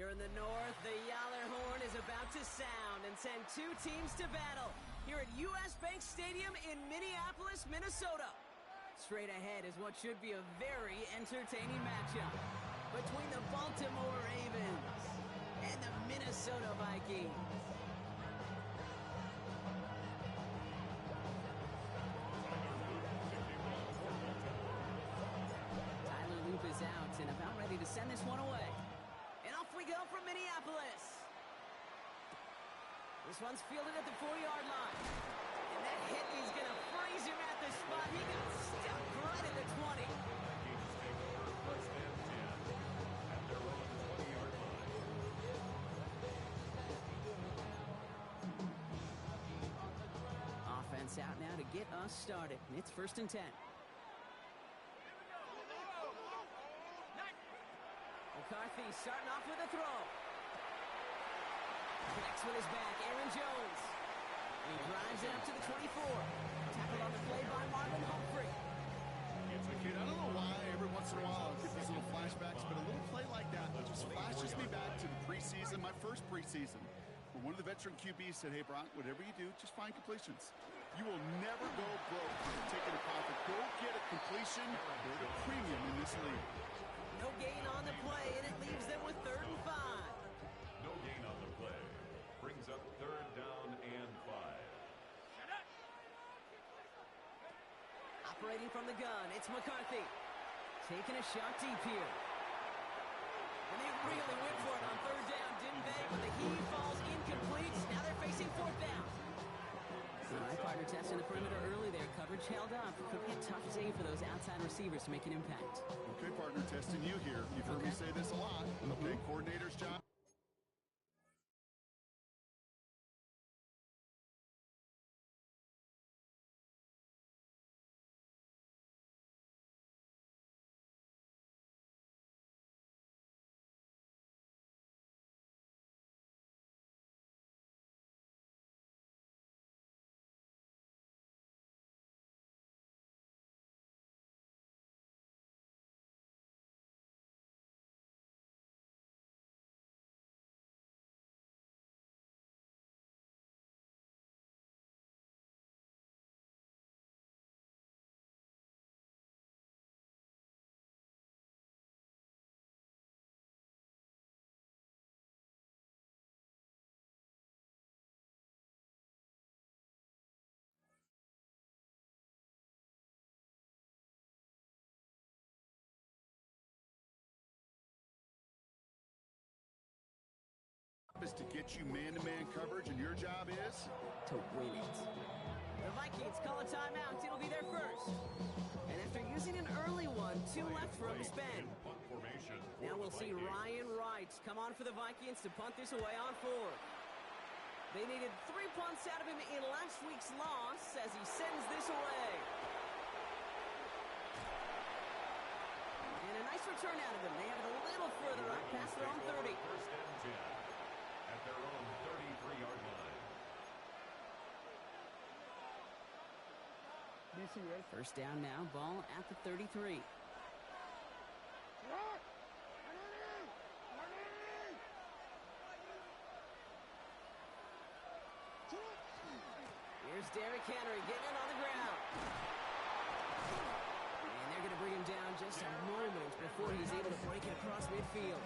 Here in the north, the Yaller horn is about to sound and send two teams to battle here at US Bank Stadium in Minneapolis, Minnesota. Straight ahead is what should be a very entertaining matchup between the Baltimore Ravens and the Minnesota Vikings. Tyler Loop is out and about ready to send this one away. And off we go from Minneapolis. This one's fielded at the 4-yard line. And that hit, he's going to freeze him at the spot. He got stuck right at the 20. Vikings take over first and 10 at their own 20-yard line. Offense out now to get us started. It's first and 10. McCarthy starting off with a throw. Connects with his back, Aaron Jones. And he drives it up to the 24. Tackled on the play by Marvin Humphrey. It's a kid. I don't know why every once in a while I get these little flashbacks, but a little play like that just flashes me back to the preseason, my first preseason. Where one of the veteran QBs said, hey, Brock, whatever you do, just find completions. You will never go broke taking a profit. Go get a completion or a premium in this league. No gain on the play, and it leaves them with 3rd and 5. No gain on the play. Brings up 3rd down and 5. Operating from the gun, it's McCarthy. Taking a shot deep here. And they really went for it on 3rd down, didn't they? But the heave falls incomplete. Now they're facing 4th down. All right, partner testing the perimeter early there. Coverage held up. Could be a tough day for those outside receivers to make an impact. Okay, partner, testing you here. You've heard me say this a lot. Okay, coordinator's job. Is to get you man-to-man coverage, and your job is to win it. The Vikings call a timeout. It'll be their first. And after using an early one, 2 left for him to spend. Now we'll see Ryan Wright come on for the Vikings to punt this away on 4th. They needed 3 punts out of him in last week's loss as he sends this away. And a nice return out of him. They have it a little further up past their own 30. First and 10 at their own 33-yard line. First down now, ball at the 33. Here's Derrick Henry getting it on the ground. And they're going to bring him down just a moment before he's able to break it across midfield.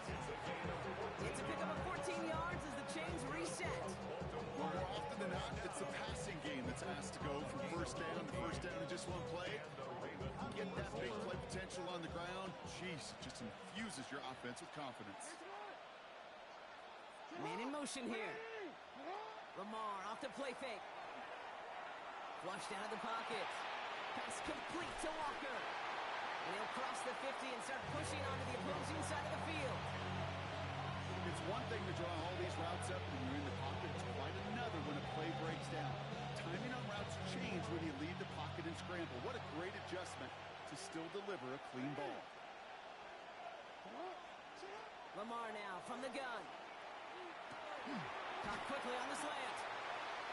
It's a pickup of 14 yards as the chains reset. more often than not, it's the passing game that's asked to go from first down in just one play. Get that big play potential on the ground. Jeez, it just infuses your offense with confidence. Man in motion here. Lamar off the play fake. Flushed out of the pocket. Pass complete to Walker. And he'll cross the 50 and start pushing onto the opposing side of the field. It's one thing to draw all these routes up when you're in the pocket. It's quite another when a play breaks down. Timing on routes change when you leave the pocket and scramble. What a great adjustment to still deliver a clean ball. Lamar now from the gun. Caught quickly on the slant.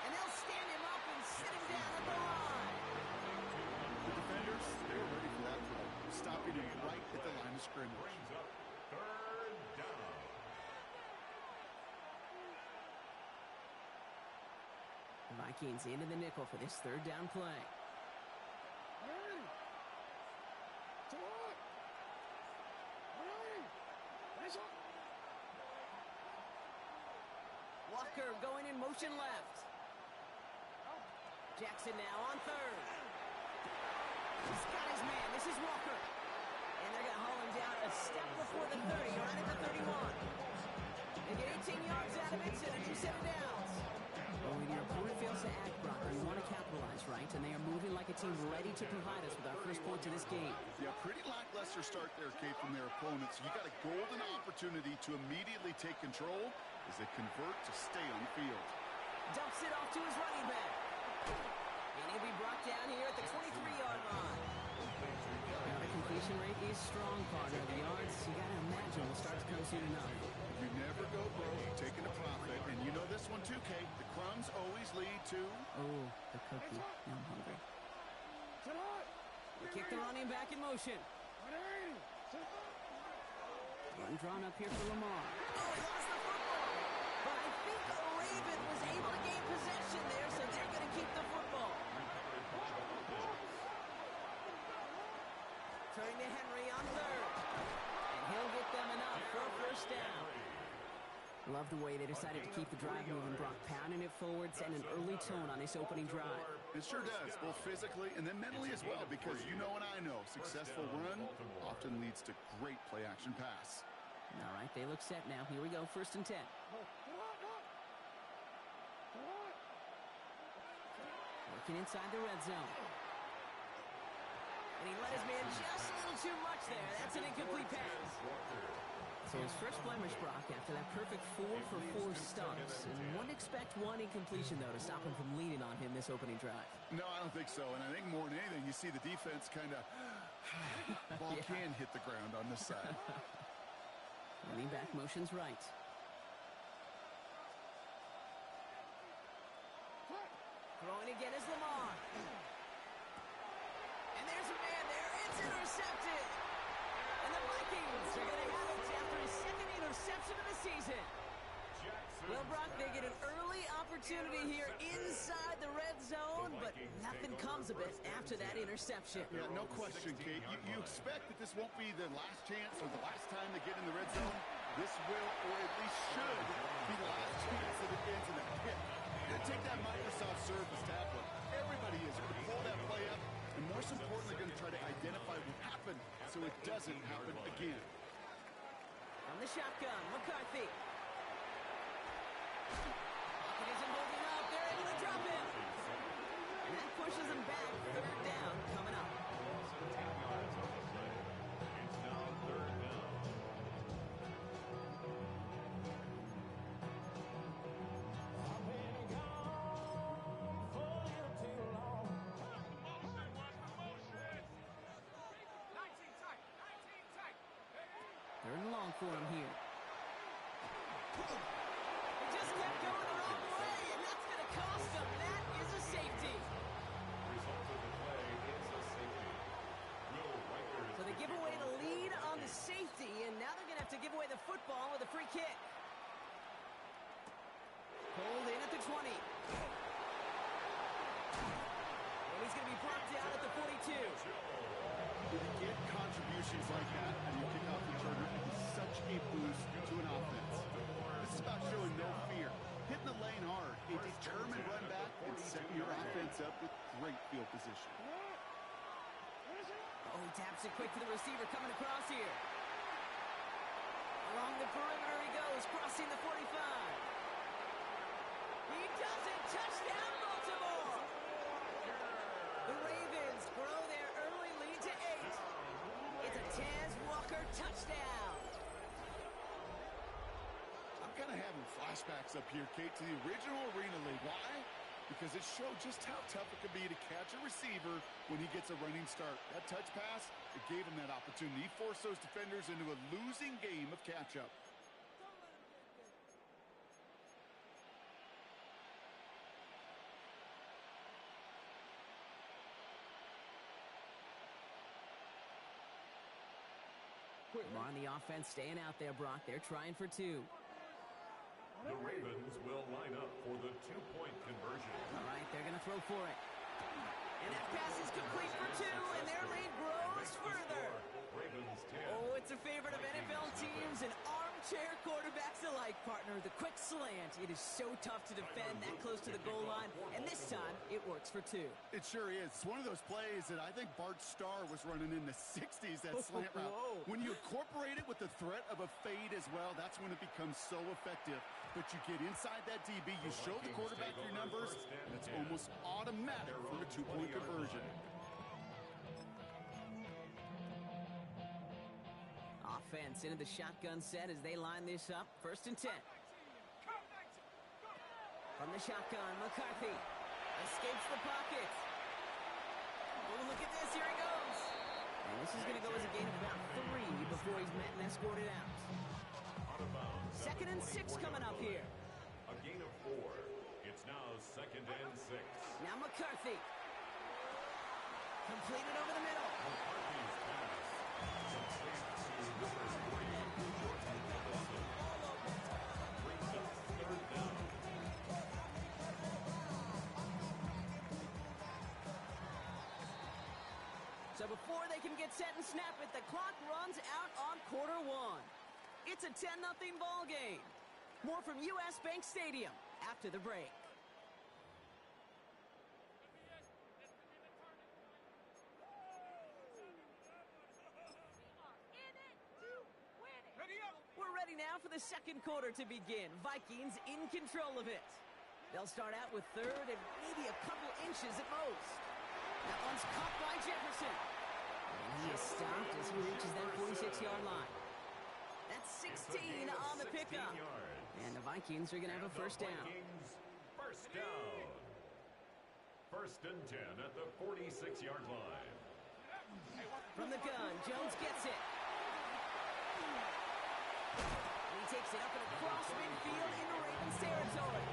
And they'll stand him up and sit him down at the line. The defenders, they were ready for that throw, stopping him right at the line of scrimmage. Brings up third down. Vikings into the nickel for this third down play. Walker going in motion left. Jackson now on third. He's got his man. This is Walker. And they're going to haul him down a step before the 30, right at the 31. They get 18 yards out of it, so they do 7 downs. Well, when your opponent fails to act, Brock, you want to capitalize, right? And they are moving like a team ready to provide us with our first point to this game. Yeah, pretty lackluster start there, Kate, from their opponents. You got a golden opportunity to immediately take control as they convert to stay on the field. Dumps it off to his running back. And he'll be brought down here at the 23-yard line. Now, the completion rate is strong, partner. The yards, you got to imagine, will start to come soon enough. You never go broke taking a profit. And you know this one too, Kate. The crumbs always lead to... Oh, the cookie. Now I'm hungry. They kick the running back in motion. Run drawn up here for Lamar. Oh, he lost the football. But I think the Raven was able to gain possession there, so they're going to keep the football. Turning to Henry on third. And he'll get them enough for a first down. Love the way they decided to keep the drive moving, Brock, pounding it forward, setting an early tone on this opening drive. It sure does, both physically and then mentally as well, because you know and I know, successful run often leads to great play-action pass. All right, they look set now. Here we go, 1st and 10. Working inside the red zone. And he let his man just a little too much there. That's an incomplete pass. So his first blemish, Brock, after that perfect 4-for-4 starts. And wouldn't expect one incompletion, though, to stop him from leading on him this opening drive. No, I don't think so. And I think more than anything, you see the defense kind of... ball can hit the ground on this side. Running back motions right. Throwing again is Lamar. And there's a man there. It's intercepted. And the Vikings are going to have it after his second interception of the season. Well, Brock, they get an early opportunity here inside the red zone, but nothing comes of it after that interception. Yeah, no question, Kate. You expect that this won't be the last chance or the last time they get in the red zone. This will, or at least should, be the last chance that it ends in a pick. You're going to take that Microsoft Surface tablet. Everybody is going to pull that play up, and most importantly, going to try to identify what happened so it doesn't happen again. From the shotgun, McCarthy. Pocket isn't holding up. They're able to drop him. And that pushes him back. 3rd down coming up. It's now 3rd down. Third and long for him here. He just kept going the wrong way, and that's going to cost him. That is a safety. Result of the play is a safety. Will Riker is So they give away the lead on the safety, and now they're going to have to give away the football with a free kick. Pulled in at the 20. And he's going to be brought down at the 42. When you get contributions like that and you kick off the returner, it is such a boost to an offense. This is about showing no fear, hitting the lane hard, a determined run back, and setting your offense up with great field position. Oh, he taps it quick to the receiver coming across here. Along the perimeter he goes, crossing the 45. He does it! Touchdown, Baltimore! The Ravens grow their early lead to 8. It's a Taz Walker touchdown. I'm kind of having flashbacks up here, Kate, to the original Arena League. Why? Because it showed just how tough it could be to catch a receiver when he gets a running start. That touch pass, it gave him that opportunity. He forced those defenders into a losing game of catch-up. Lamar on the offense staying out there, Brock. They're trying for 2. The Ravens will line up for the two-point conversion. All right, they're going to throw for it. And that pass is complete for 2, and their lead grows further. Ravens 10. Oh, it's a favorite of NFL teams and armchair quarterbacks alike, partner. The quick slant. It is so tough to defend that close to the goal line, and this time it works for 2. It sure is. It's one of those plays that I think Bart Starr was running in the 60s, that slant route. Whoa. When you incorporate it with the threat of a fade as well, that's when it becomes so effective. But you get inside that DB, you show the quarterback your numbers, and it's almost automatic for a two-point conversion. Offense into the shotgun set as they line this up. 1st and 10. From the shotgun, McCarthy escapes the pocket. Oh, look at this. Here he goes. And this is going to go as a gain of about 3 before he's met and escorted out. 2nd and 6 coming up here. A gain of 4. It's now 2nd and 6. Now McCarthy. Completed over the middle. McCarthy's pass. Complete to number 3. Brings up 3rd down. So before they can get set and snap it, the clock runs out on quarter 1. It's a 10-0 ball game. More from U.S. Bank Stadium after the break. We're ready now for the second quarter to begin. Vikings in control of it. They'll start out with 3rd and maybe a couple inches at most. That one's caught by Jefferson. And he is stopped as he reaches that 46-yard line. That's 16 on the pickup. And the Vikings are going to have a first down. First down. 1st and 10 at the 46-yard line. From the gun, Jones gets it. And he takes it up and across midfield into Ravens territory.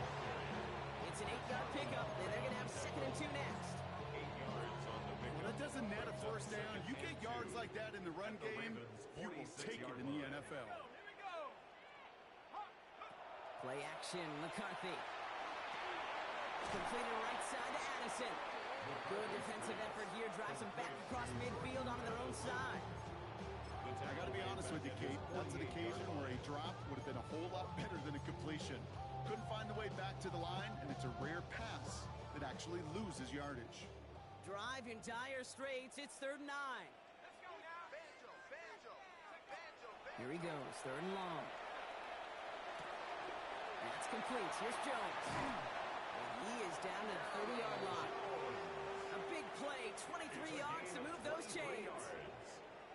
It's an 8-yard pickup, and they're going to have 2nd and 2 next. 8 yards on the pickup. Well, that doesn't net a first down. You get yards like that in the run game, you will take it in the NFL. Play action, McCarthy. Completed right side to Addison. Good defensive effort here, drives them back across midfield onto their own side. I got to be honest with you, Kate. That's an occasion where a drop would have been a whole lot better than a completion. Couldn't find the way back to the line, and it's a rare pass that actually loses yardage. Drive in dire straits. It's 3rd and 9. Here he goes, 3rd and long. That's complete. Here's Jones. And he is down to the 30-yard line. A big play, 23 yards to move those chains.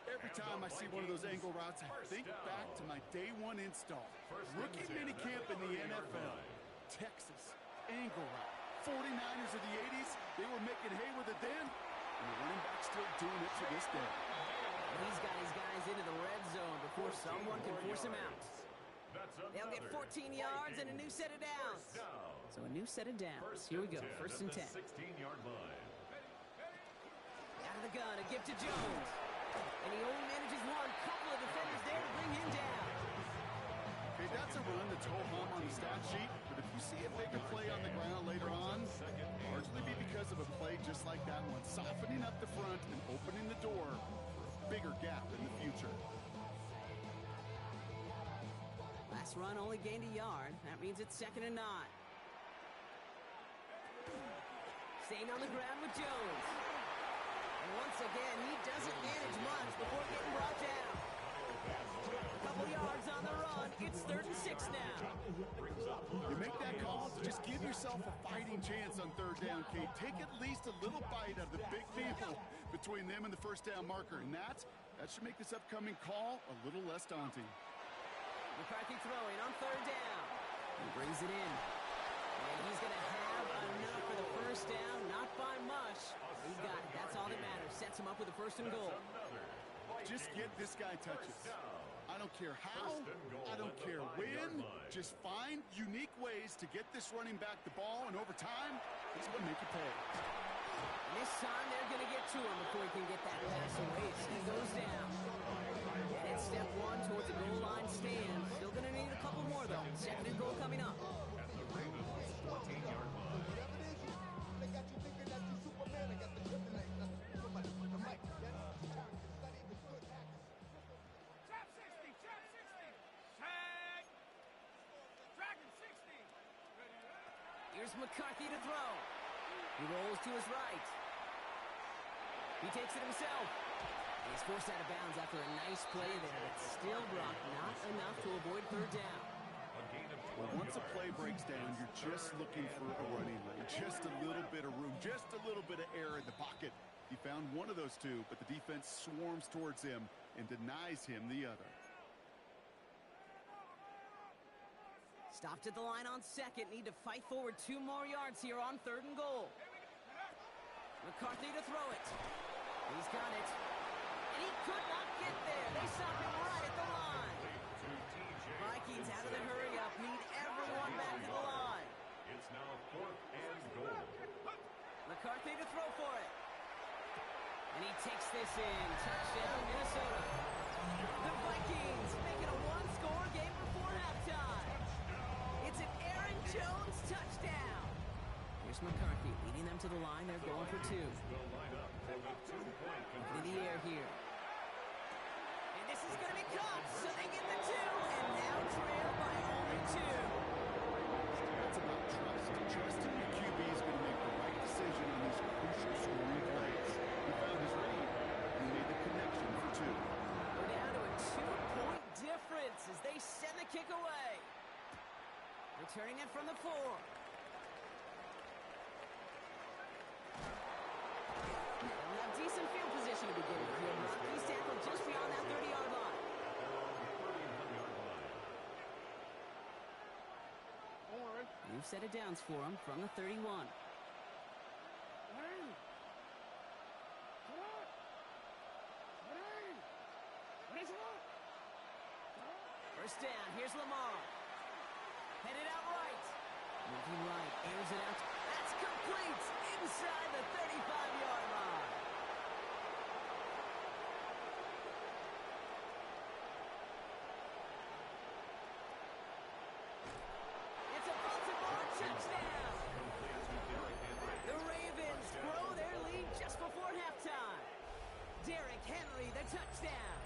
Every time I see one of those angle routes, I think back to my day 1 install. Rookie minicamp in the NFL. Texas, angle route. 49ers of the 80s, they were making hay with it then, and the running back's still doing it to this day. He's got his guys into the red zone before someone can force him out. They'll get 14 yards and a new set of downs. So a new set of downs. Here we go, 1st and 10. 16-yard line. Out of the gun, a gift to Jones. And he only manages one. Couple of defenders there to bring him down. Okay, that's a run that's ho-hum on the stat sheet, but if you see a bigger play on the ground later on, largely be because of a play just like that one, softening up the front and opening the door for a bigger gap in the future. Last run only gained a yard. That means it's 2nd and 9. Staying on the ground with Jones. And once again, he doesn't manage much before getting brought down. A couple yards on the run. It's 3rd and 6 now. You make that call, just give yourself a fighting chance on 3rd down, Kate. Take at least a little bite out of the big field between them and the first down marker. And that should make this upcoming call a little less daunting. McCarthy throwing on 3rd down. He brings it in. And he's going to have enough for the first down. Not by much. He got it. That's all that matters. Sets him up with a 1st and goal. Just get this guy touches. I don't care how. I don't care when. Just find unique ways to get this running back the ball, and over time, he's going to make you pay. And this time, they're going to get to him before he can get that pass away. So he goes down. And it's step 1 towards the goal line stand. Still going to need a couple more, though. 2nd and goal coming up. Here's McCarthy to throw. He rolls to his right. He takes it himself. And he's forced out of bounds after a nice play there, but still, Brock, not enough to avoid third down. Well, once a play breaks down, you're just looking for a running lane. Just a little bit of room, just a little bit of air in the pocket. He found one of those two, but the defense swarms towards him and denies him the other. Stopped at the line on second. Need to fight forward 2 more yards here on 3rd and goal. McCarthy to throw it. He's got it. And he could not get there. They stop him right at the line. Vikings out of the hurry-up. Need everyone back to the line. It's now 4th and goal. McCarthy to throw for it. And he takes this in. Touchdown, Minnesota. The Vikings make it a 1-score game before halftime. It's an Aaron Jones touchdown. Here's McCarthy leading them to the line. They're going for 2. Into the air here. And this is going to be caught, so they get the 2, and now trail by only 2. That's about trust. Trusting your QB is going to make the right decision on these crucial scoring plays. He found his read, and he made the connection for 2. We're down to a 2-point difference as they send the kick away. Returning it from the 4. They'll have decent field position to begin with here. He's tackled just beyond that 30-yard line. New set of downs for him from the 31. First down, here's Lamar. Headed out right. Moving right, airs it out. That's complete inside the 35-yard line. It's a Baltimore touchdown. The Ravens grow their lead just before halftime. Derrick Henry, the touchdown.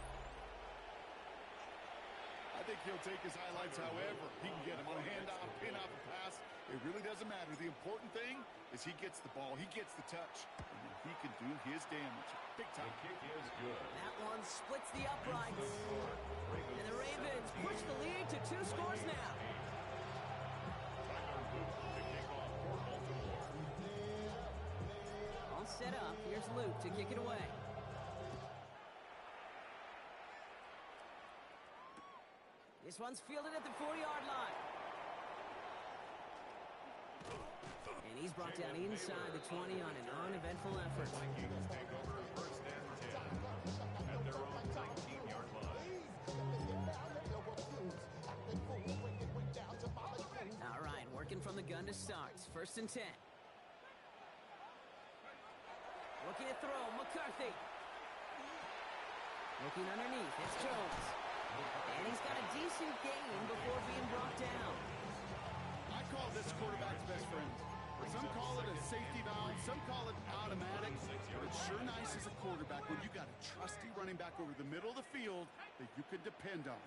I think he'll take his highlights however he can get him on a handoff, pin off a pass. It really doesn't matter. The important thing is he gets the ball, he gets the touch, and then he can do his damage. Big time. The kick is good. That one splits the uprights. And the Ravens push the lead to 2 scores now. All set up. Here's Luke to kick it away. This one's fielded at the 40-yard line. And he's brought down inside the 20 on an uneventful effort. Vikings take over 1st and 10 at their own 19-yard line. All right, working from the gun to start. 1st and 10. Looking to throw, McCarthy. Looking underneath, it's Jones. And he's got a decent gain before being brought down. I call this quarterback's best friend. Some call it a safety valve, some call it automatic, but it's sure nice as a quarterback when you got a trusty running back over the middle of the field that you can depend on.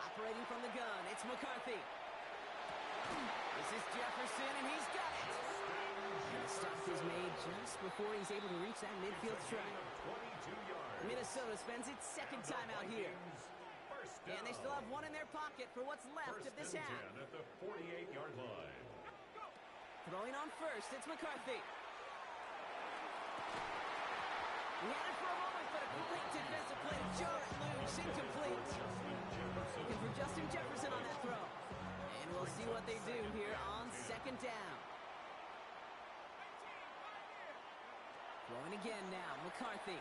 Operating from the gun, it's McCarthy. This is Jefferson, and he's got it. And the stop is made just before he's able to reach that midfield strike. 22 yards. Minnesota spends its 2nd time out here. And they still have one in their pocket for what's left of this half. 1st and 10 at the 48-yard line. Throwing on first, it's McCarthy. He had it for a moment, but a great defensive play to jar it loose, incomplete. Looking for Justin Jefferson on that throw. And we'll see what they do here on 2nd down. Throwing again now, McCarthy.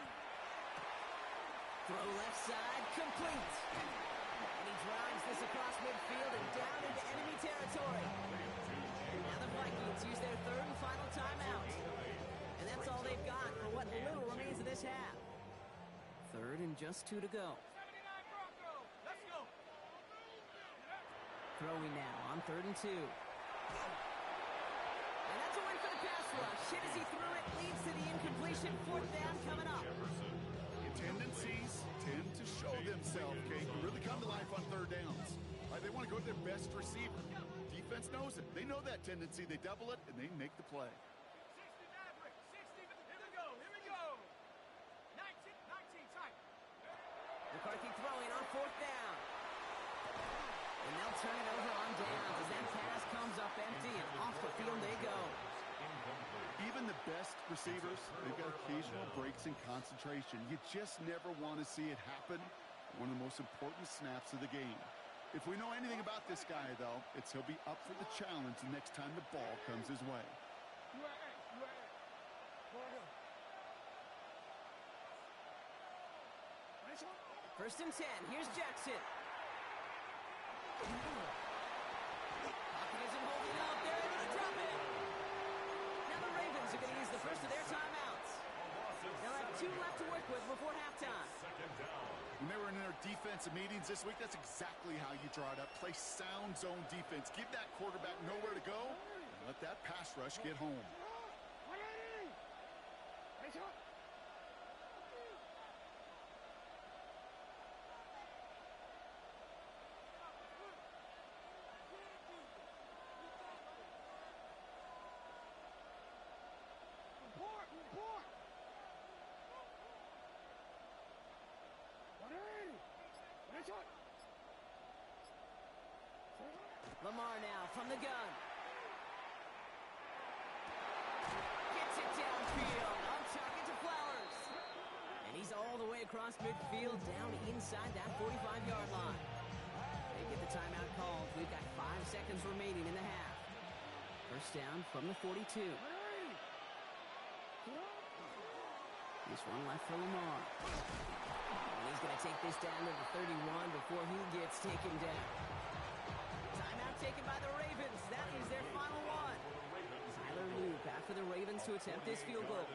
Throw left side, complete. And he drives this across midfield and down into enemy territory. Now the Vikings use their 3rd and final timeout. And that's all they've got for what little remains of this half. 3rd and just 2 to go. Throwing now on 3rd and 2. And that's a win for the pass rush. Hit as he threw it, leads to the incompletion. 4th down coming up. Tendencies tend to show themselves, Kate, and really come to life on 3rd downs. Right, they want to go to their best receiver. defense knows it. They know that tendency. They double it, and they make the play. 60 Maverick, 60. Here we go. 19, time. McCarthy throwing on 4th down. And they'll turn it over on downs as that pass comes up empty, and off the field they go. Even the best receivers, they've got occasional breaks in concentration. You just never want to see it happen. One of the most important snaps of the game. If we know anything about this guy, though, it's he'll be up for the challenge the next time the ball comes his way. First and 10. Here's Jackson. Pocket isn't holding up. They're able to drop it. Now the Ravens are going to use the first of their timeouts. They'll have 2 left to work with before halftime. When they were in their defensive meetings this week, that's exactly how you draw it up. Play sound zone defense. Give that quarterback nowhere to go, and let that pass rush get home. Lamar now from the gun. Gets it downfield. I'm talking to Flowers. And he's all the way across midfield down inside that 45-yard line. They get the timeout called. We've got 5 seconds remaining in the half. First down from the 42. This one left for Lamar. And he's going to take this down to the 31 before he gets taken down. Timeout taken by the Ravens. That is their final one. Tyler Loop after the Ravens to attempt this field goal.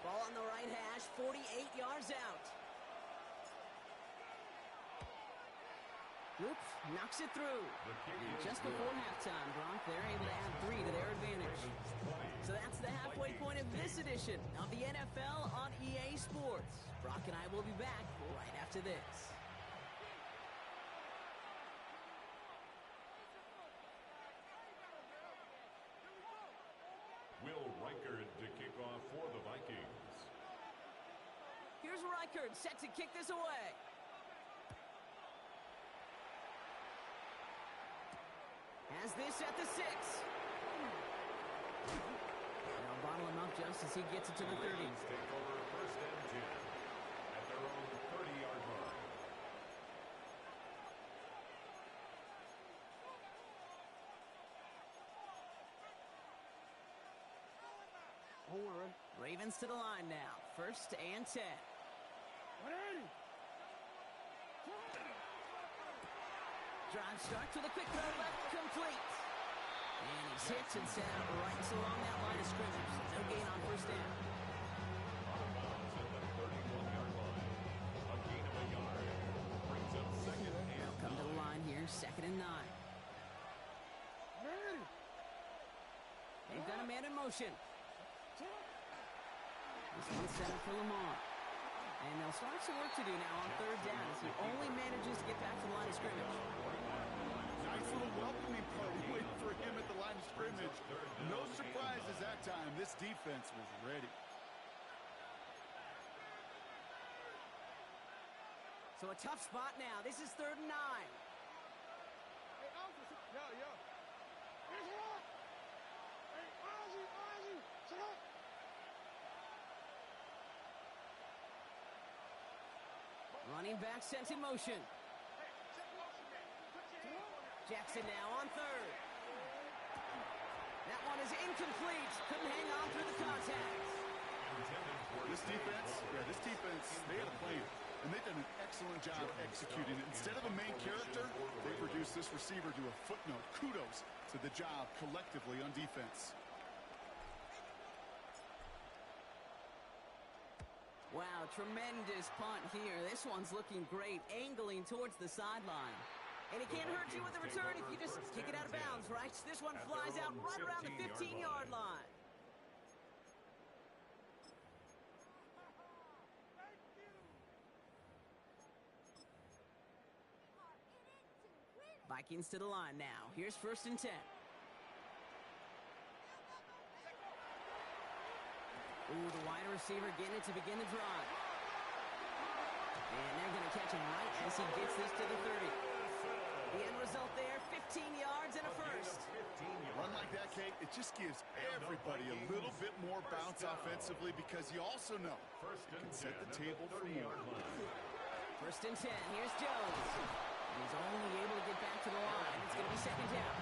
Ball on the right hash, 48 yards out. Loop knocks it through. And just before halftime, Brock, they're able to add 3 to their advantage. So that's the halfway point of this edition of the NFL on EA Sports. Brock and I will be back right after this. Will Reichard to kick off for the Vikings. Here's Reichard set to kick this away. Has this at the 6. They'll bottle him up just as he gets it to the 30. Take over first and 10 at their own 30-yard line. Ravens to the line now. First and 10. Drive starts with a quick throw left, complete. And he's hit and set out right along that line of scrimmage. No gain on first down. Out of bounds at the 31-yard line. A gain of a yard. Brings up second and They'll come to the line here, second and 9. They've got a man in motion. This one's set up for Lamar. And they'll start some work to do now on third down as he only manages to get back to the line of scrimmage. Nice little welcoming party waiting for him at the line of scrimmage. No surprises that time. This defense was ready. So a tough spot now. This is third and 9. Running back sent in motion. Jackson now on third. That one is incomplete. Couldn't hang on through the contact. This defense, they had a plan, and they've done an excellent job executing it. Instead of a main character, they reduced this receiver to a footnote. Kudos to the job collectively on defense. Wow, tremendous punt here. This one's looking great, angling towards the sideline. And it can't hurt you with the return if you just kick it out of bounds, right? This one flies out right around the 15-yard line. Vikings to the line now. Here's first and 10. Ooh, the wide receiver getting it to begin the drive. And they're going to catch him right as he gets this to the 30. The end result there, 15 yards and a first. Run like that, Kate, it just gives everybody a little bit more bounce offensively because you also know you can set the table for more. First and 10. Here's Jones. And he's only able to get back to the line. It's going to be second down.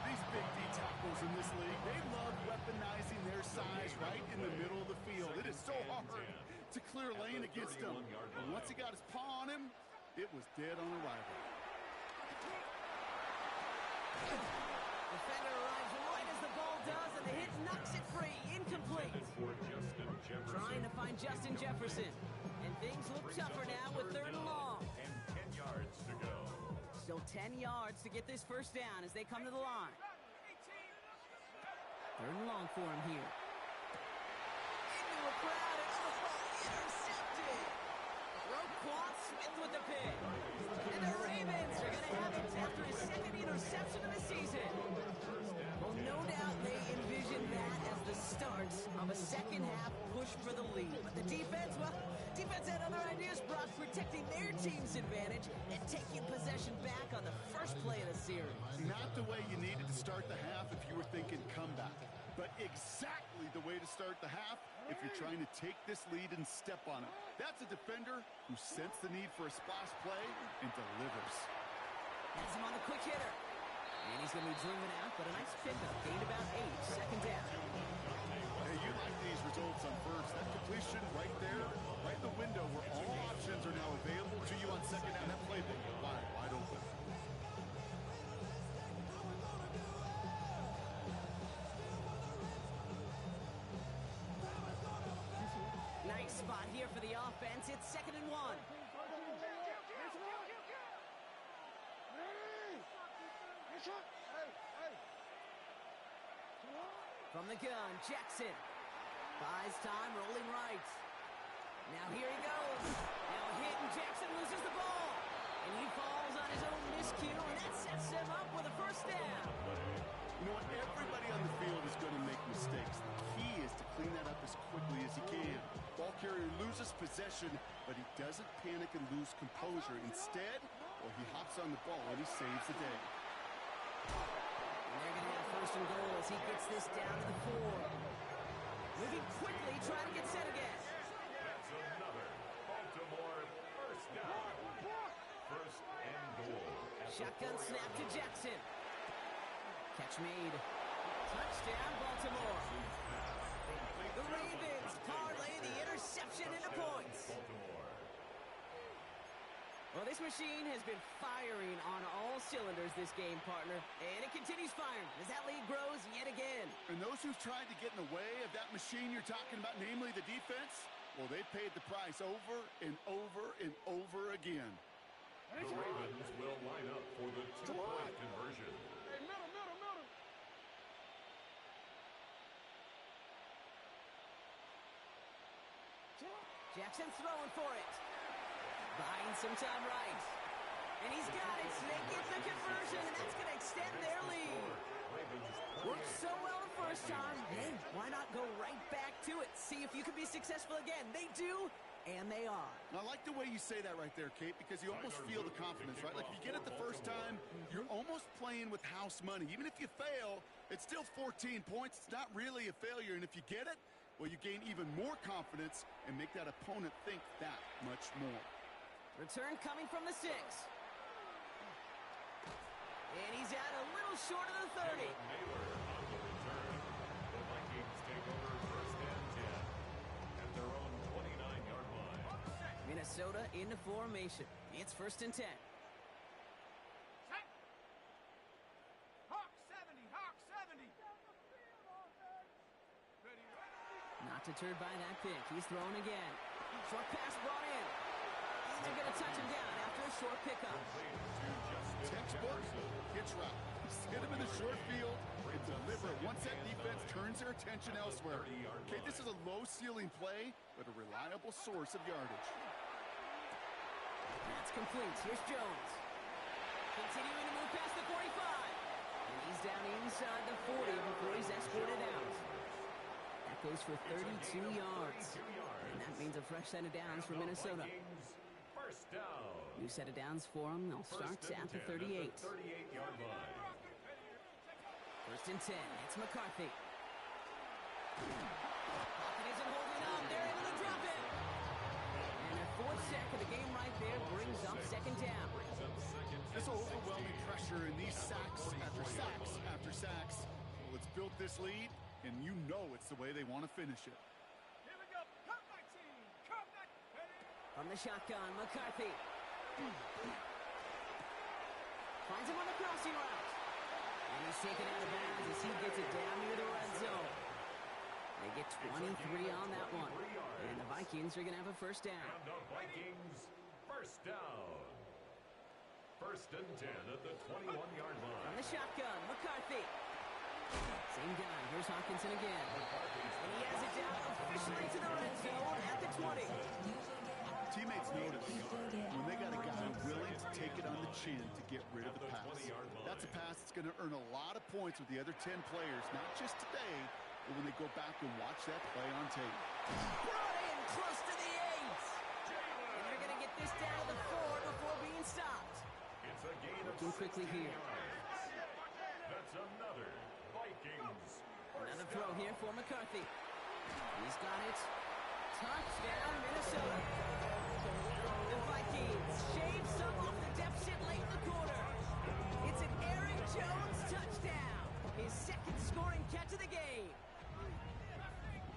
These big D tackles in this league, they love weaponizing their size right in the middle of the field. It is so hard to clear lane against him. And once he got his paw on him, it was dead on arrival. Defender arrives right as the ball does, and the hit knocks it free. Incomplete. Trying to find Justin Jefferson. And things look tougher now with third and long. And 10 yards to go. Still 10 yards to get this first down as they come to the line. Third and long for him here. Into a crowd, and intercepted. Roquan Smith with the pick. And the Ravens are going to have it after his second interception of the season. Well, no doubt they envisioned that as the start of a second-half push for the lead. But the defense, well, defense had other ideas, Brock, protecting their team's advantage and taking possession back on the first play of the series. Not the way you needed to start the half if you were thinking comeback, but exactly the way to start the half if you're trying to take this lead and step on it. That's a defender who sensed the need for a splash play and delivers. That's him on the quick hitter. And he's going to be driven out, but a nice pickup. Gained about 8, second down. Hey, you like these results on first. That completion right there, right in the window where all options are now available to you on second down. That playbook wide open. Nice spot here for the offense. It's second and 1. From the gun, Jackson buys time, rolling right. Now here he goes. Now a hit, and Jackson loses the ball. And he falls on his own miscue, and that sets him up with a first down. You know what? Everybody on the field is going to make mistakes. The key is to clean that up as quickly as he can. Ball carrier loses possession, but he doesn't panic and lose composure. Instead, well, he hops on the ball and he saves the day. And they're going to have first and goal as he gets this down to the 4. Moving quickly, trying to get set again. That's another Baltimore first down. First and goal. Shotgun snap to Jackson. Catch made. Touchdown, Baltimore. The Ravens parlay the interception into points. Well, this machine has been firing on all cylinders this game, partner. And it continues firing as that lead grows yet again. And those who've tried to get in the way of that machine you're talking about, namely the defense, well, they paid the price over and over and over again. The Ravens will line up for the two-point conversion. Hey, middle. Jackson's throwing for it. Buying some time right. And he's got it. They get the conversion, and that's going to extend their lead. Worked so well the first time. Hey, why not go right back to it? See if you can be successful again. They do, and they are. I like the way you say that right there, Kate, because you almost feel the confidence, right? Like if you get it the first time, you're almost playing with house money. Even if you fail, it's still 14 points. It's not really a failure, and if you get it, well, you gain even more confidence and make that opponent think that much more. Return coming from the 6. And he's out a little short of the 30. Naylor on the return. The Vikings take over first and 10 at their own 29-yard line. Minnesota into formation. It's first and 10. Set. Hawk 70. Ready. Not deterred by that pick. He's thrown again. Short pass brought in. And they're going to touch him down after a short pickup. Textbook hitch route. Hit him in the short field and deliver it once that defense turns their attention elsewhere. Okay, this is a low-ceiling play, but a reliable source of yardage. That's complete. Here's Jones. Continuing to move past the 45. And he's down inside the 40 before he's escorted out. That goes goes for 32 yards. And that means a fresh set of downs for Minnesota. First down. New set of downs for them. They'll start at the 38. 38-yard line. First and 10. It's McCarthy. Pocket isn't holding on. They're able to drop it. And their fourth sack of the game right there brings up second down. This overwhelming pressure and these sacks after sacks after sacks. Well, it's built this lead, and you know it's the way they want to finish it. Here we go. Cut my team. Cut my ready. From the shotgun, McCarthy. Finds him on the crossing route. And he's taken out of bounds as he gets it down near the red zone. They get 23 on that one. And the Vikings are going to have a first down. And the Vikings first down. First and 10 at the 21-yard line. From the shotgun, McCarthy. Same guy. Here's Hawkinson again. And he has it down officially to the red zone at the 20. Teammates notice when they got a guy willing to take it on the chin to get rid of the pass. That's a pass that's going to earn a lot of points with the other 10 players, not just today, but when they go back and watch that play on tape. Brought in close to the 8. And they're going to get this down to the 4 before being stopped. It's a gain of Looking quickly here. That's another Vikings. Another throw here for McCarthy. He's got it. Touchdown, Minnesota. The Vikings shave some off the deficit late in the quarter. It's an Aaron Jones touchdown. His second scoring catch of the game.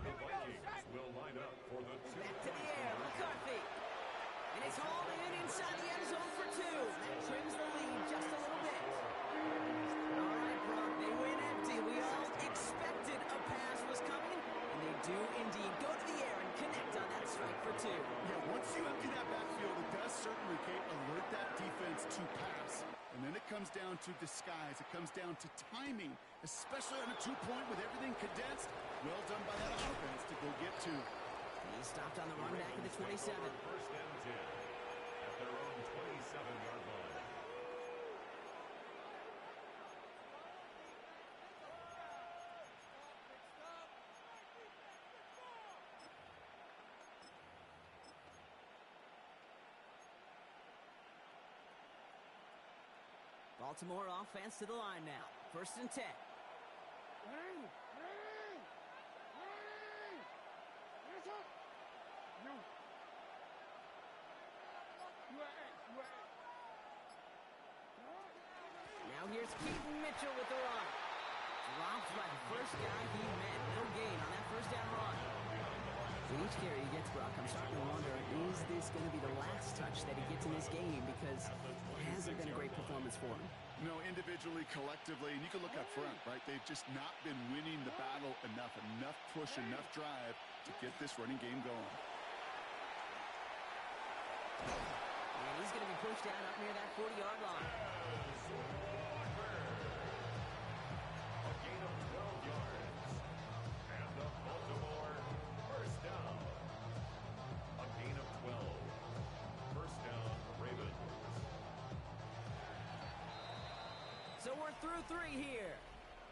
The Vikings will line up for the two. Back to the air, McCarthy. And it's hauled in inside the end zone for 2. That trims the lead just a little bit. All right, Brock, they win empty. We all expected a pass was coming, and they do indeed go to the air and connect on that strike for 2. Yeah, once you empty that backfield, it does certainly alert that defense to pass. And then it comes down to disguise. It comes down to timing, especially on a 2-point with everything condensed. Well done by that offense to go get 2. He stopped on the run back at the 27. First and 10 at their own 27-yard line. Baltimore offense to the line now. First and 10. Now here's Keaton Mitchell with the run. Dropped by the first guy he met. No gain on that first down run. With each carry he gets, Brock, I'm starting to wonder, is this going to be the last touch that he gets in this game? Because it hasn't been a great performance for him. No, individually, collectively, and you can look up front, right? They've just not been winning the battle enough push, enough drive to get this running game going. And he's going to be pushed down up near that 40-yard line. A gain of 12 yards. And the Baltimore first down. A gain of 12. First down, Ravens. So we're through 3 here.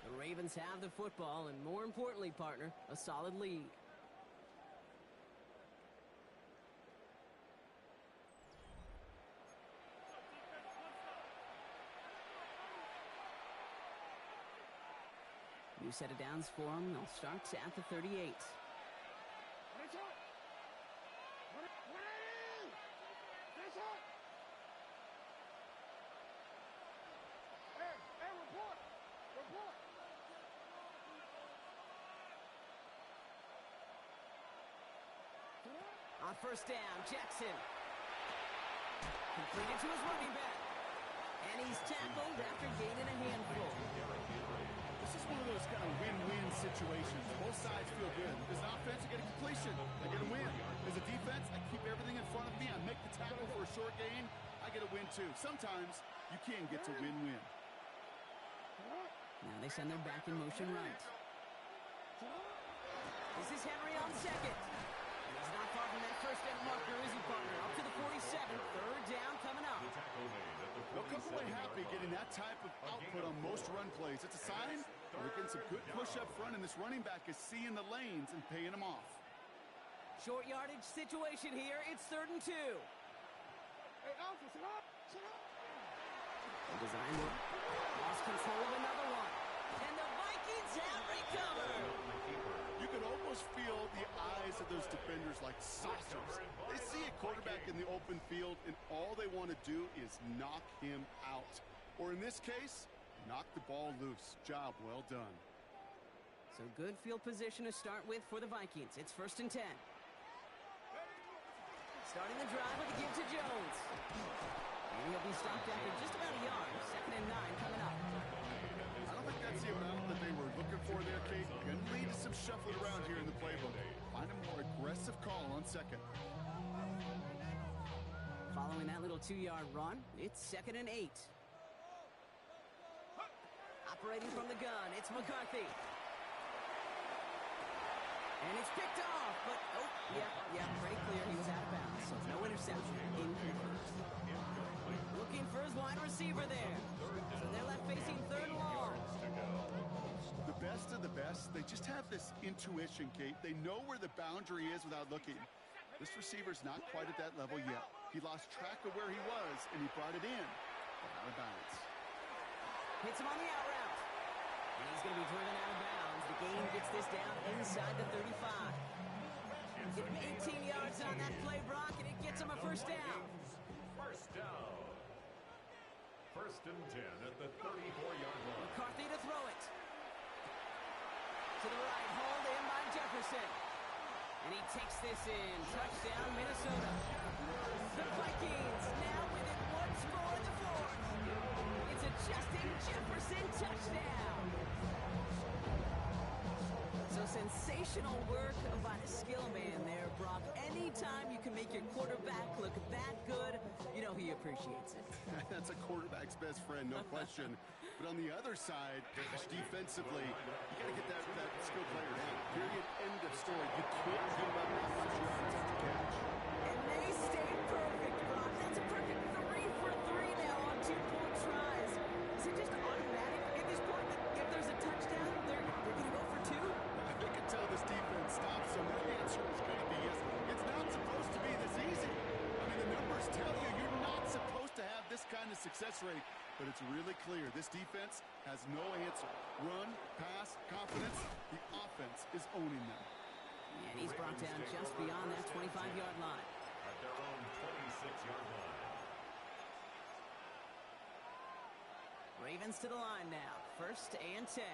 The Ravens have the football, and more importantly, partner, a solid lead. New set of downs for them. They'll start at the 38. On first down, Jackson. Completed to his running back. And he's tackled after gaining a handful. This is one of those kind of win-win situations. Both sides feel good. As an offense, I get a completion. I get a win. As a defense, I keep everything in front of me. I make the tackle for a short gain. I get a win, too. Sometimes you can get to win-win. Now they send their back in motion right. This is Henry on second. He's not far from that first down marker, is he, partner? Up to the 47. Third down coming up. They'll come away happy getting that type of output on most run plays. It's a sign They're getting some good push up front, and this running back is seeing the lanes and paying them off. Short yardage situation here. It's 3rd and 2. Hey, Alpha, sit up! Sit up! Design work. Lost control of another one. And the Vikings have recovered. You can almost feel the eyes of those defenders like saucers. They see a quarterback in the open field, and all they want to do is knock him out. Or in this case, knock the ball loose. Job well done. So good field position to start with for the Vikings. It's 1st and 10. Starting the drive with a give to Jones. And he'll be stopped after just about a yard. 2nd and 9 coming up. I don't think that's the amount that they were looking for there, Kate. Going to lead to some shuffling around here in the playbook. Find a more aggressive call on 2nd. Following that little 2-yard run, it's 2nd and 8. Operating from the gun, it's McCarthy. And it's picked off, but, pretty clear he was out of bounds. So no interception, incomplete. Looking for his wide receiver there. So they're left facing 3rd and long. The best of the best, they just have this intuition, Kate. They know where the boundary is without looking. This receiver's not quite at that level yet. He lost track of where he was, and he brought it in. But out of bounds. Hits him on the out route. And he's going to be driven out of bounds. The gain gets this down inside the 35. Give him 18 yards on that play, Brock, and it gets him a 1st down. First down. 1st and 10 at the 34-yard line. McCarthy to throw it. To the right, hauled in by Jefferson. And he takes this in. Touchdown, Minnesota. The Vikings now within 1 score in the 4th. It's a Justin Jefferson touchdown. So sensational work by the skill man there, Brock. Anytime you can make your quarterback look that good, you know he appreciates it. That's a quarterback's best friend, no question. But on the other side, gosh, defensively, you got to get that skill player down. Period. End of story. You can't give up that much yards after catch. And they stayed perfect, Brock. That's a perfect 3 for 3 now on 2-point tries. Is it just automatic at this point that if there's a touchdown, they're going to go for 2? They can tell this defense stops them. The answer is going to be yes. It's not supposed to be this easy. I mean, the numbers tell you you're not supposed to have this kind of success rate. But it's really clear this defense has no answer. Run, pass, confidence. The offense is owning them. And he's brought down just beyond that 25-yard line. At their own 26-yard line. Ravens to the line now. 1st and 10.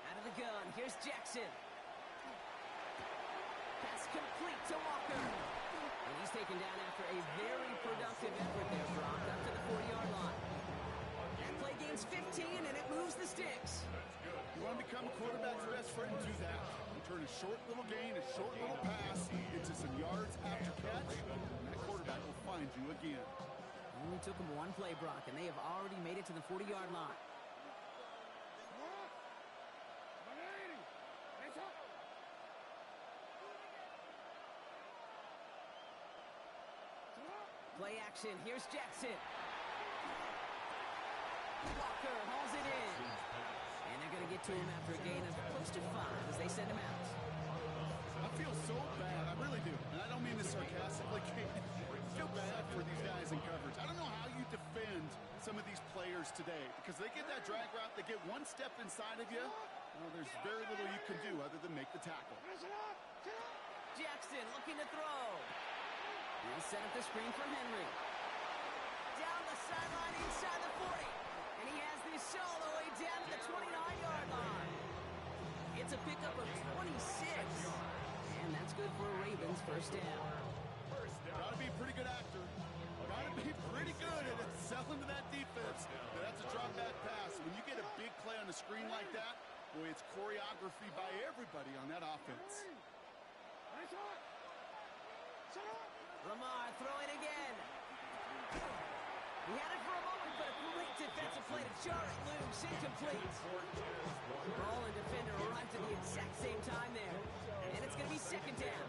Out of the gun, here's Jackson. Pass complete to Walker. And he's taken down after a very productive effort there, Brock, up to the 40-yard line. That play gains 15, and it moves the sticks. You want to become a quarterback's best friend, do that. You turn a short little gain, a short little pass into some yards after catch, and that quarterback will find you again. Only took him 1 play, Brock, and they have already made it to the 40-yard line. Play action. Here's Jackson. Walker hauls it in. And they're going to get to him after a gain of close to 5 as they send him out. I feel so bad. I really do. And I don't mean this sarcastically. I feel bad for these guys in coverage. I don't know how you defend some of these players today because they get that drag route, they get 1 step inside of you. Well, there's very little you can do other than make the tackle. Jackson looking to throw. He'll set up the screen for Henry. Down the sideline inside the 40. And he has this all the way down to the 29-yard line. It's a pickup of 26. And that's good for a Ravens 1st down. Gotta be a pretty good actor. Gotta be pretty good at selling to that defense. Now, that's a drop back pass. When you get a big play on the screen like that, boy, it's choreography by everybody on that offense. Lamar throwing again. He had it for a moment, but a great defensive play to jar it loose, incomplete. Ball and defender arrived at the exact same time there. And it's going to be 2nd down.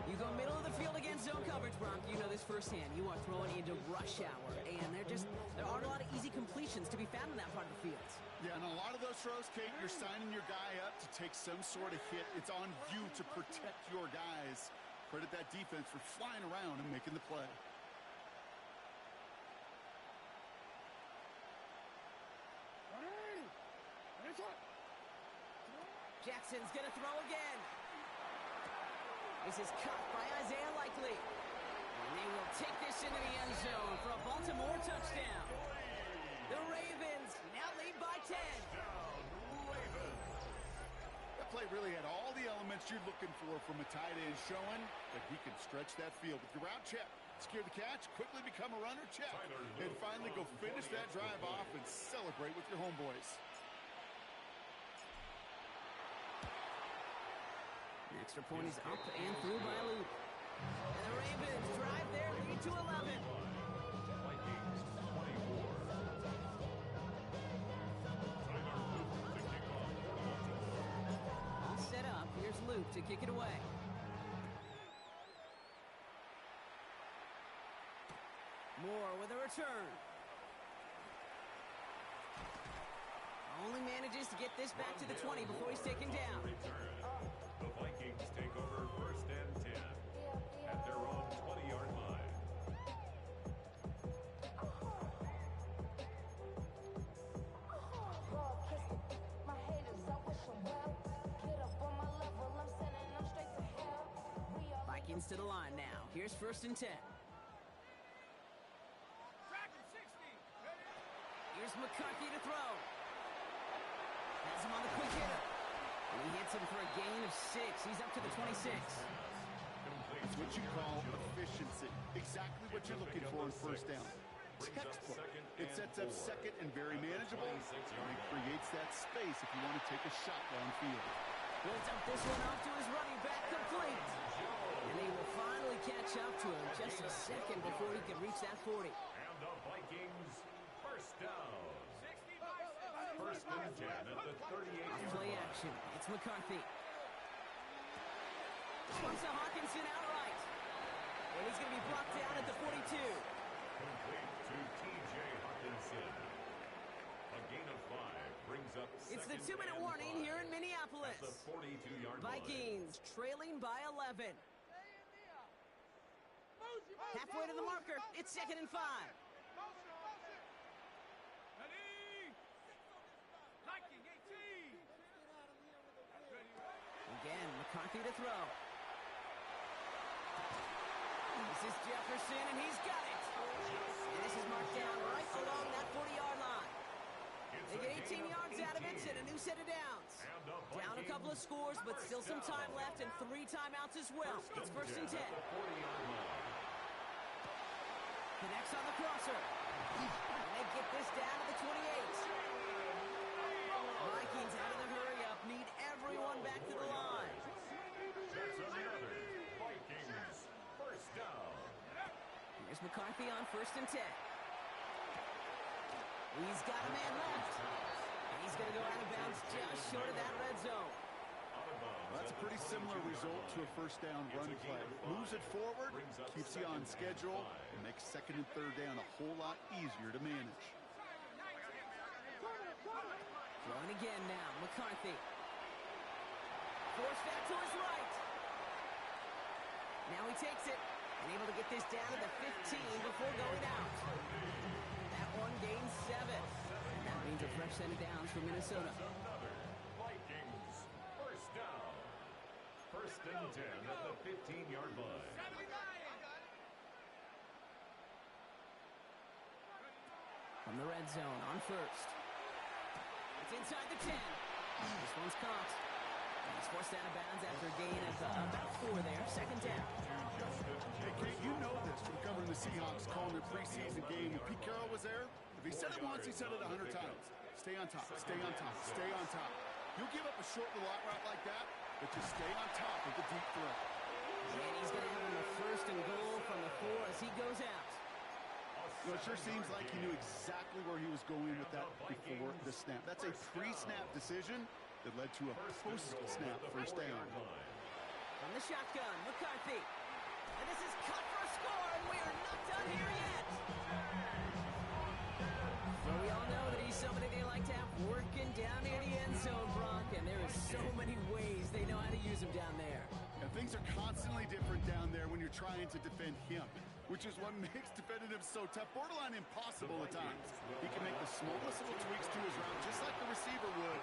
You go middle of the field against zone coverage, Bronk. You know this firsthand. You are throwing into rush hour, and there aren't a lot of easy completions to be found in that part of the field. Yeah, and a lot of those throws, Kate, you're signing your guy up to take some sort of hit. It's on you to protect your guys. Credit that defense for flying around and making the play. Jackson's going to throw again. This is caught by Isaiah Likely. And they will take this into the end zone for a Baltimore touchdown. The Ravens now lead by 10. That play really had all the elements you're looking for from a tight end, showing that he can stretch that field with your route check. Secure the catch, quickly become a runner, check. And finally go finish that drive off and celebrate with your homeboys. The extra point is up and through by Luke. And the Ravens drive their lead to 11. Vikings 24. All set up. Here's Luke to kick it away. Moore with a return. Only manages to get this back to the 20 before he's taken down. The Vikings take over first and 10 at their own 20-yard line. Vikings to the line now. Here's first and 10. Dragon 60. Here's McCarthy to throw. Has him on the quick hitter. And he hits him for a gain of 6. He's up to the 26. It's what you call efficiency. Exactly what you're looking for on first down. Textbook. It sets up second and very manageable, and it creates that space if you want to take a shot downfield. He'll dump this one off to his running back, complete. And he will finally catch up to him just a second before he can reach that 40. And the Vikings first down. 60 by 6. First and 10 at the 38-yard Play line. action. It's McCarthy. This one's to Hawkinson outright. And he's going to be brought down at the 42. Complete to T.J. Hawkinson. A gain of 5 brings up It's the second 2-minute and warning 5 here in Minneapolis. at the 42-yard line. Vikings trailing by 11. Halfway to the marker. It's second and 5. Ready? Nike 18. Again, McCarthy to throw. This is Jefferson, and he's got it. And this is marked down right along that 40-yard line. They get 18 yards out of it and a new set of downs. Down a couple of scores, but still some time left and 3 timeouts as well. It's first and 10. Connects on the crosser. And they get this down to the 28. Vikings out of the hurry-up need everyone back to the line. That's another Vikings first down. Here's McCarthy on first and 10. He's got a man left. And he's going to go out of bounds just short of that red zone. That's a pretty similar result to a first down run play. Moves it forward, keeps you on schedule, and makes second and third down a whole lot easier to manage. Throwing again now, McCarthy. Forced back to his right. Now he takes it and able to get this down to the 15 before going out. That one gains 7. And that means a fresh set of downs for Minnesota. Another Vikings first down. First and 10 at the 15-yard line. From the red zone on first. It's inside the 10. This one's caught. And he's forced out of bounds after a gain of about 4 there. Second down. Hey, Kate, you know this from covering the Seahawks, calling their preseason game. When Pete Carroll was there, if he said it once, he said it 100 times. Stay on top, stay on top, stay on top. You'll give up a short little out route like that, but just stay on top of the deep throw. And he's going to have him a first and goal from the 4 as he goes out. So it sure seems like he knew exactly where he was going with that before the snap. That's a pre-snap decision that led to a post-snap first down. From the shotgun, McCarthy. And this is cut for a score, and we are not done here yet. So we all know that he's somebody they like to have working down near the end zone, Brock, and there is so many ways they know how to use him down there. And things are constantly different down there when you're trying to defend him, which is what makes defending him so tough, borderline impossible at times. He can make the smallest little tweaks to his route, just like the receiver would.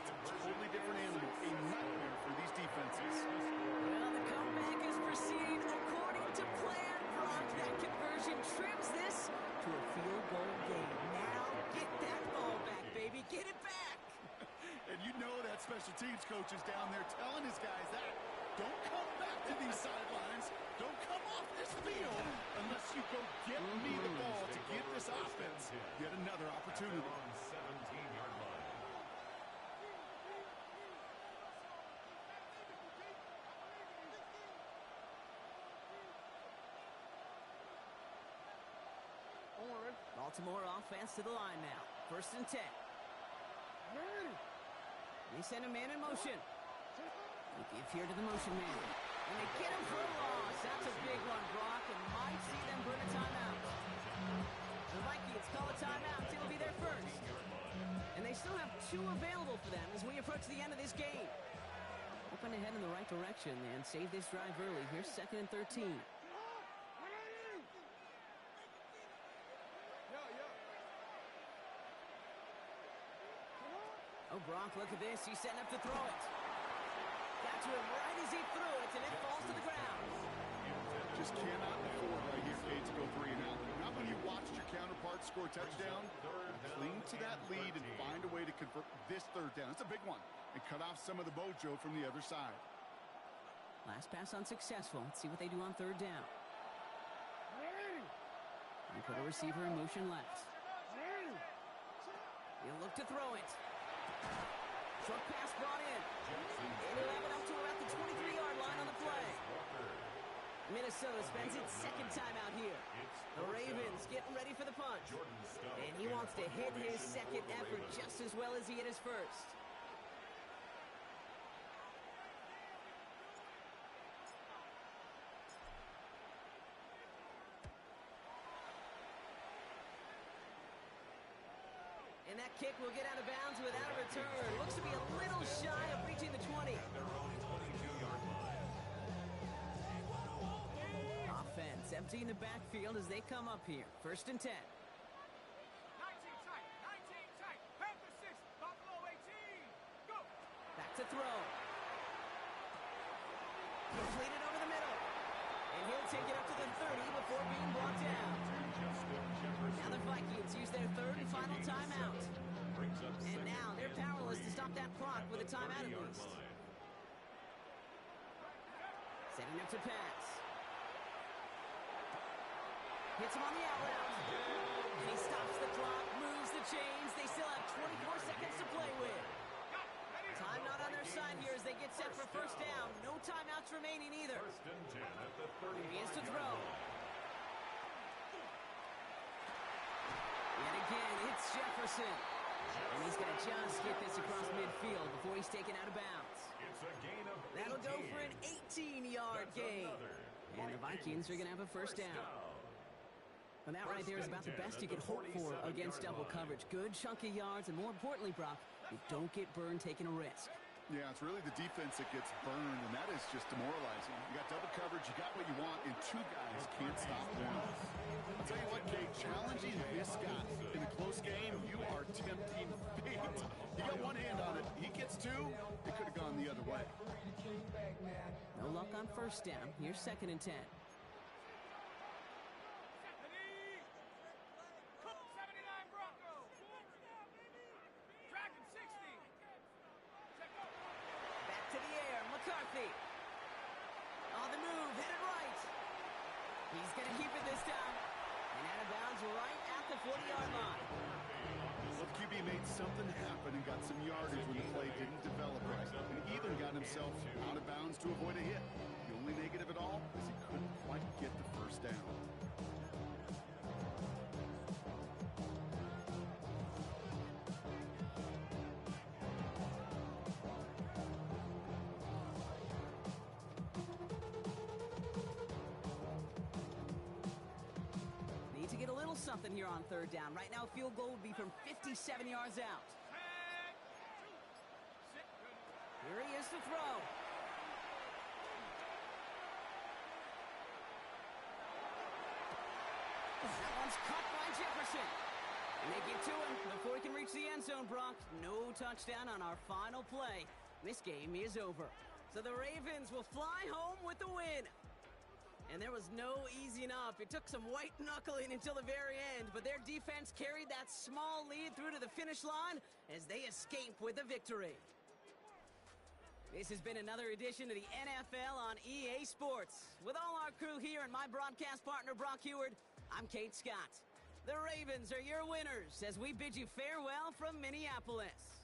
It's a totally different animal, a nightmare for these defenses. Well, the comeback is proceeding according to plan, Brock. That conversion trims this to a field goal game. Now get that ball back, baby. Get it back. And you know that special teams coach is down there telling his guys that. Don't come back to these sidelines. Don't come off this field unless you go get me the ball to give this offense yet another opportunity. 17-yard line. Baltimore offense to the line now. 1st and 10. They send a man in motion. They give here to the motion man. And they get him for a loss. That's a big one, Brock, and might see them burn a timeout. The Vikings call a timeout. It'll be their first. And they still have 2 available for them as we approach the end of this game. Hoping to head in the right direction and save this drive early. Here's 2nd and 13. Oh, Brock, look at this. He's setting up to throw it. Got to him right as he threw it, and it falls to the ground. Just cannot afford right here, Kate, to go 3 and out. Not when you watched your counterpart score a touchdown. Cling to that lead and find a way to convert this 3rd down. It's a big one. And cut off some of the mojo from the other side. Last pass unsuccessful. Let's see what they do on 3rd down. And put a receiver in motion left. He'll look to throw it. Short pass brought in. And he'll have it up to about the 23-yard line on the play. Minnesota spends its 2nd time out here. The Ravens getting ready for the punch. And he wants to hit his 2nd effort just as well as he hit his 1st. And that kick will get out of bounds without a return. Looks to be a little shy of reaching the 20. Offense emptying the backfield as they come up here. 1st and 10. 19 tight, 19 tight. Panthers 6, Buffalo 18. Go. Back to throw. Completed over the middle. And he'll take it up to the 30 before being brought down. Now the Vikings use their 3rd and final timeout. And now they're powerless to stop that clock with a timeout at least. Setting up to pass. Hits him on the out route. And he stops the clock, moves the chains. They still have 24 seconds to play with. Time not on their side here as they get set for 1st down. No timeouts remaining either. 1st and 10 at the 30. He is to throw. Yet again, it's Jefferson. And he's going to just get this across midfield before he's taken out of bounds. It's a gain of 18. That'll go for an 18-yard gain. And the Vikings are going to have a 1st down. Well, that right there is about the best you can hope for against double coverage. Good chunky yards, and more importantly, Brock, you don't get burned taking a risk. Yeah, it's really the defense that gets burned, and that is just demoralizing. You got double coverage, you got what you want, and 2 guys can't stop one. I'll tell you what, Kate, challenging this guy in a close game, you are tempting fate. You got one hand on it. He gets 2, it could have gone the other way. No luck on 1st down. Here's 2nd and 10. McCarthy. On the move, hit it right. He's going to keep it this time. And out of bounds right at the 40-yard line. Well, QB made something happen and got some yardage when the play didn't develop right. And even got himself out of bounds to avoid a hit. The only negative at all is he couldn't quite get the 1st down. something here on third down. Right now, field goal would be from 57 yards out. Here he is to throw. That one's caught by Jefferson. And they get to him before he can reach the end zone, Brock. No touchdown on our final play. This game is over. So the Ravens will fly home with the win. And there was no easing up. It took some white knuckling until the very end, but their defense carried that small lead through to the finish line as they escape with a victory. This has been another edition of the NFL on EA Sports. With all our crew here and my broadcast partner, Brock Heward, I'm Kate Scott. The Ravens are your winners as we bid you farewell from Minneapolis.